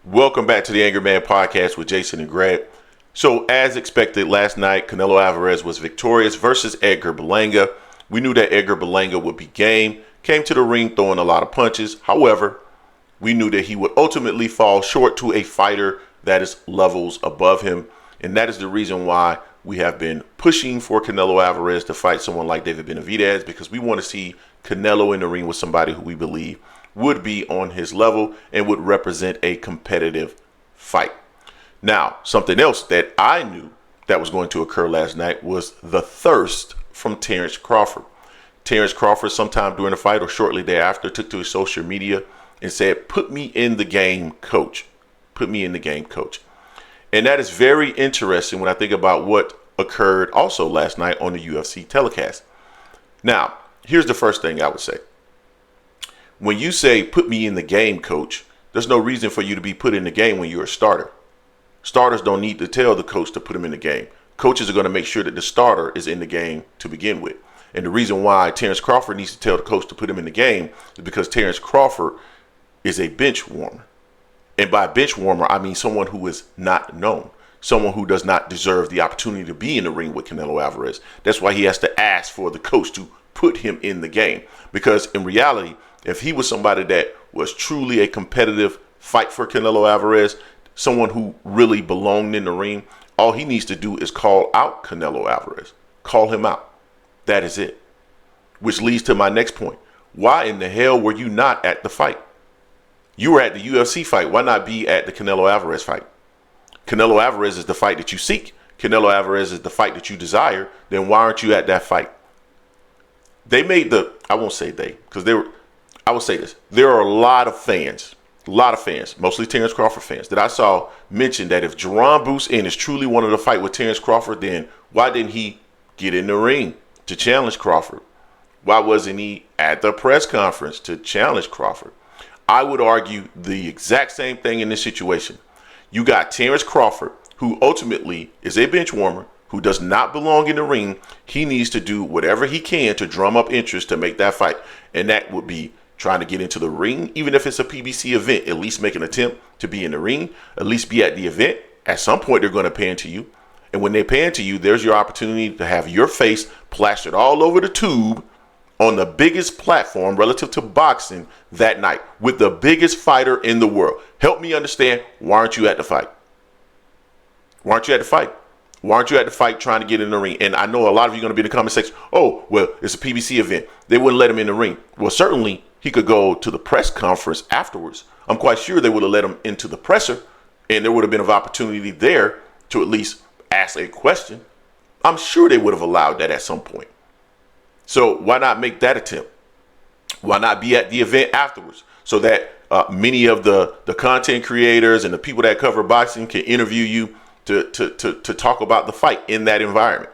Welcome back to the Angry Man Podcast with Jason and Greg. So, as expected, last night, Canelo Alvarez was victorious versus Edgar Berlanga. We knew that Edgar Berlanga would be game, came to the ring throwing a lot of punches. However, we knew that he would ultimately fall short to a fighter that is levels above him. And that is the reason why we have been pushing for Canelo Alvarez to fight someone like David Benavidez, because we want to see Canelo in the ring with somebody who we believe would be on his level and would represent a competitive fight. Now, something else that I knew that was going to occur last night was the thirst from Terence Crawford. Terence Crawford, sometime during the fight or shortly thereafter, took to his social media and said, "Put me in the game, coach. Put me in the game, coach." And that is very interesting when I think about what occurred also last night on the UFC telecast. Now, here's the first thing I would say. When you say, "Put me in the game, coach," there's no reason for you to be put in the game when you're a starter. Starters don't need to tell the coach to put him in the game. Coaches are going to make sure that the starter is in the game to begin with. And the reason why Terence Crawford needs to tell the coach to put him in the game is because Terence Crawford is a bench warmer. And by bench warmer, I mean someone who is not known, someone who does not deserve the opportunity to be in the ring with Canelo Alvarez. That's why he has to ask for the coach to put him in the game. Because in reality, if he was somebody that was truly a competitive fight for Canelo Alvarez, someone who really belonged in the ring, all he needs to do is call out Canelo Alvarez. Call him out. That is it. Which leads to my next point. Why in the hell were you not at the fight? You were at the UFC fight. Why not be at the Canelo Alvarez fight? Canelo Alvarez is the fight that you seek. Canelo Alvarez is the fight that you desire. Then why aren't you at that fight? They made I won't say they, because I will say this. There are a lot of fans, mostly Terence Crawford fans, that I saw mention that if Jerron Bruce Ennis truly wanted to fight with Terence Crawford, then why didn't he get in the ring to challenge Crawford? Why wasn't he at the press conference to challenge Crawford? I would argue the exact same thing in this situation. You got Terence Crawford, who ultimately is a bench warmer, who does not belong in the ring. He needs to do whatever he can to drum up interest to make that fight. And that would be trying to get into the ring, even if it's a PBC event, at least make an attempt to be in the ring, at least be at the event. At some point, they're going to pan to you. And when they pan to you, there's your opportunity to have your face plastered all over the tube on the biggest platform relative to boxing that night with the biggest fighter in the world. Help me understand, why aren't you at the fight? Why aren't you at the fight? Why aren't you at the fight trying to get in the ring? And I know a lot of you are going to be in the comment section, "Oh, well, it's a PBC event. They wouldn't let him in the ring." Well, certainly he could go to the press conference afterwards. I'm quite sure they would have let him into the presser, and there would have been an opportunity there to at least ask a question. I'm sure they would have allowed that at some point. So why not make that attempt? Why not be at the event afterwards so that many of the content creators and the people that cover boxing can interview you to talk about the fight in that environment?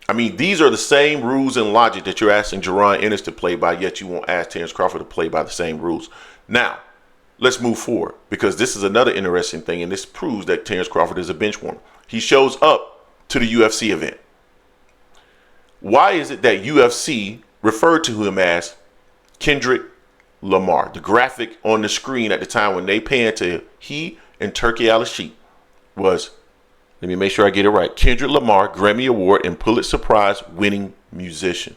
I mean, these are the same rules and logic that you're asking Jerron Ennis to play by, yet you won't ask Terence Crawford to play by the same rules. Now, let's move forward, because this is another interesting thing, and this proves that Terence Crawford is a bench warmer. He shows up to the UFC event. Why is it that UFC referred to him as Kendrick Lamar? The graphic on the screen at the time when they panned to he and Turkey Al-Sheikh was, let me make sure I get it right, Kendrick Lamar, Grammy Award and Pulitzer Prize winning musician.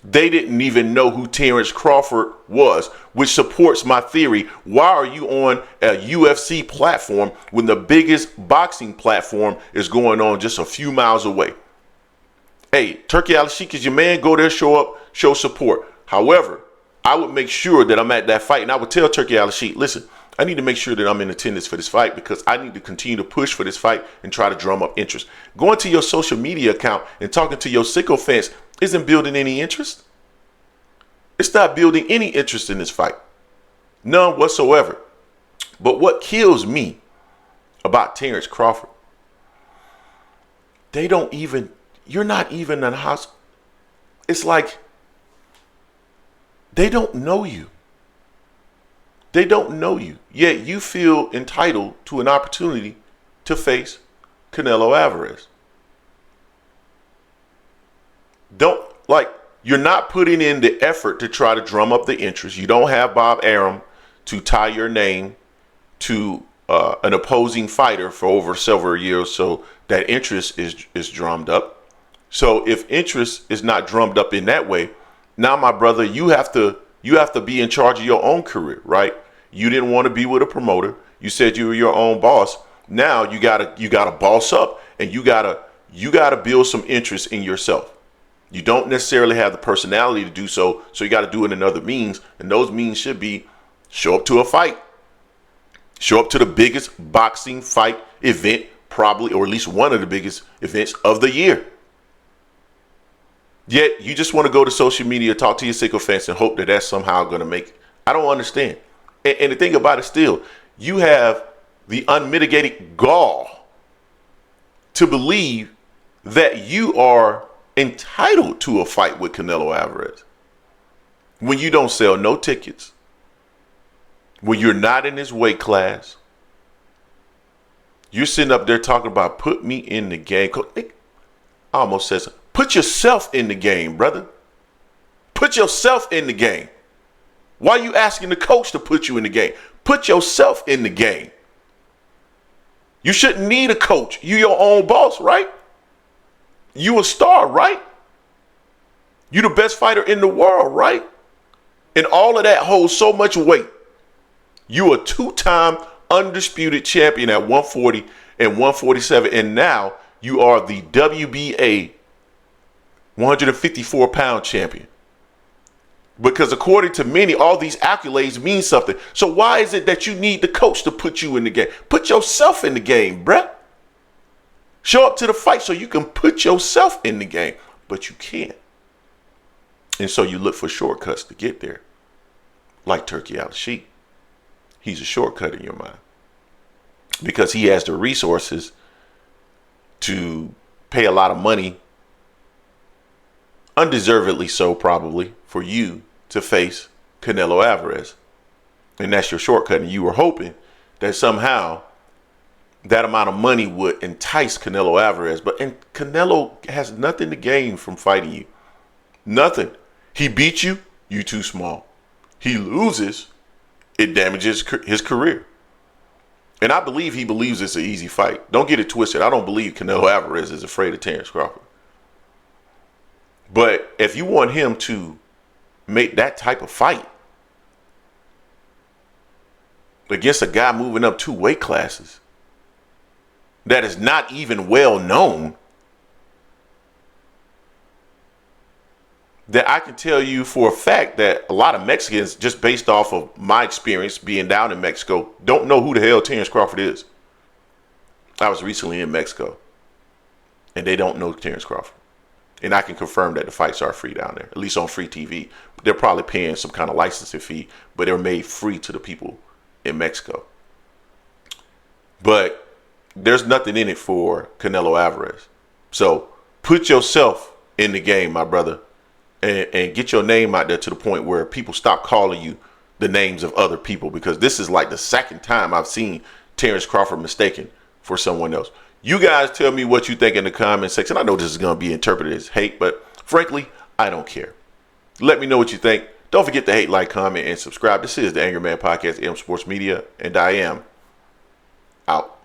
They didn't even know who Terence Crawford was, which supports my theory. Why are you on a UFC platform when the biggest boxing platform is going on just a few miles away? Hey, Turkey Al-Sheikh is your man. Go there, show up, show support. However, I would make sure that I'm at that fight, and I would tell Turkey Al-Sheikh, listen, I need to make sure that I'm in attendance for this fight, because I need to continue to push for this fight and try to drum up interest. Going to your social media account and talking to your sicko fans isn't building any interest. It's not building any interest in this fight. None whatsoever. But what kills me about Terence Crawford, you're not even in the house. It's like they don't know you. They don't know you. Yet you feel entitled to an opportunity to face Canelo Alvarez. You're not putting in the effort to try to drum up the interest. You don't have Bob Arum to tie your name to an opposing fighter for over several years, so that interest is drummed up. So if interest is not drummed up in that way, now my brother, you have to be in charge of your own career, right? You didn't want to be with a promoter. You said you were your own boss. Now you gotta boss up, and you gotta build some interest in yourself. You don't necessarily have the personality to do so, so you got to do it in other means, and those means should be show up to a fight, show up to the biggest boxing fight event, probably, or at least one of the biggest events of the year. Yet you just want to go to social media, talk to your sycophants, and hope that that's somehow going to make it. I don't understand. And the thing about it still, you have the unmitigated gall to believe that you are entitled to a fight with Canelo Alvarez when you don't sell no tickets, when you're not in his weight class. You're sitting up there talking about put me in the game. I almost says put yourself in the game, brother. Put yourself in the game. Why are you asking the coach to put you in the game? Put yourself in the game. You shouldn't need a coach. You your own boss, right? You a star, right? You the best fighter in the world, right? And all of that holds so much weight. You a two-time undisputed champion at 140 and 147, and now you are the WBA 154-pound champion. Because according to many, all these accolades mean something. So why is it that you need the coach to put you in the game? Put yourself in the game, bruh. Show up to the fight so you can put yourself in the game, but you can't. And so you look for shortcuts to get there. Like turkey out of sheep. He's a shortcut in your mind. Because he has the resources to pay a lot of money, undeservedly so probably, for you to face Canelo Alvarez. And that's your shortcut. And you were hoping that somehow that amount of money would entice Canelo Alvarez. But Canelo has nothing to gain from fighting you. Nothing. He beats you, you too small. He loses, it damages his career. And I believe he believes it's an easy fight. Don't get it twisted. I don't believe Canelo Alvarez is afraid of Terence Crawford. But if you want him to make that type of fight against a guy moving up 2 weight classes that is not even well known, that I can tell you for a fact that a lot of Mexicans, just based off of my experience being down in Mexico, don't know who the hell Terence Crawford is. I was recently in Mexico, and they don't know Terence Crawford. And I can confirm that the fights are free down there, at least on free TV. They're probably paying some kind of licensing fee, but they're made free to the people in Mexico. But there's nothing in it for Canelo Alvarez. So put yourself in the game, my brother, and get your name out there to the point where people stop calling you the names of other people, because this is like the second time I've seen Terence Crawford mistaken for someone else. You guys tell me what you think in the comment section. I know this is going to be interpreted as hate, but frankly, I don't care. Let me know what you think. Don't forget to hate, like, comment, and subscribe. This is the Angry Man Podcast, AM Sports Media, and I am out.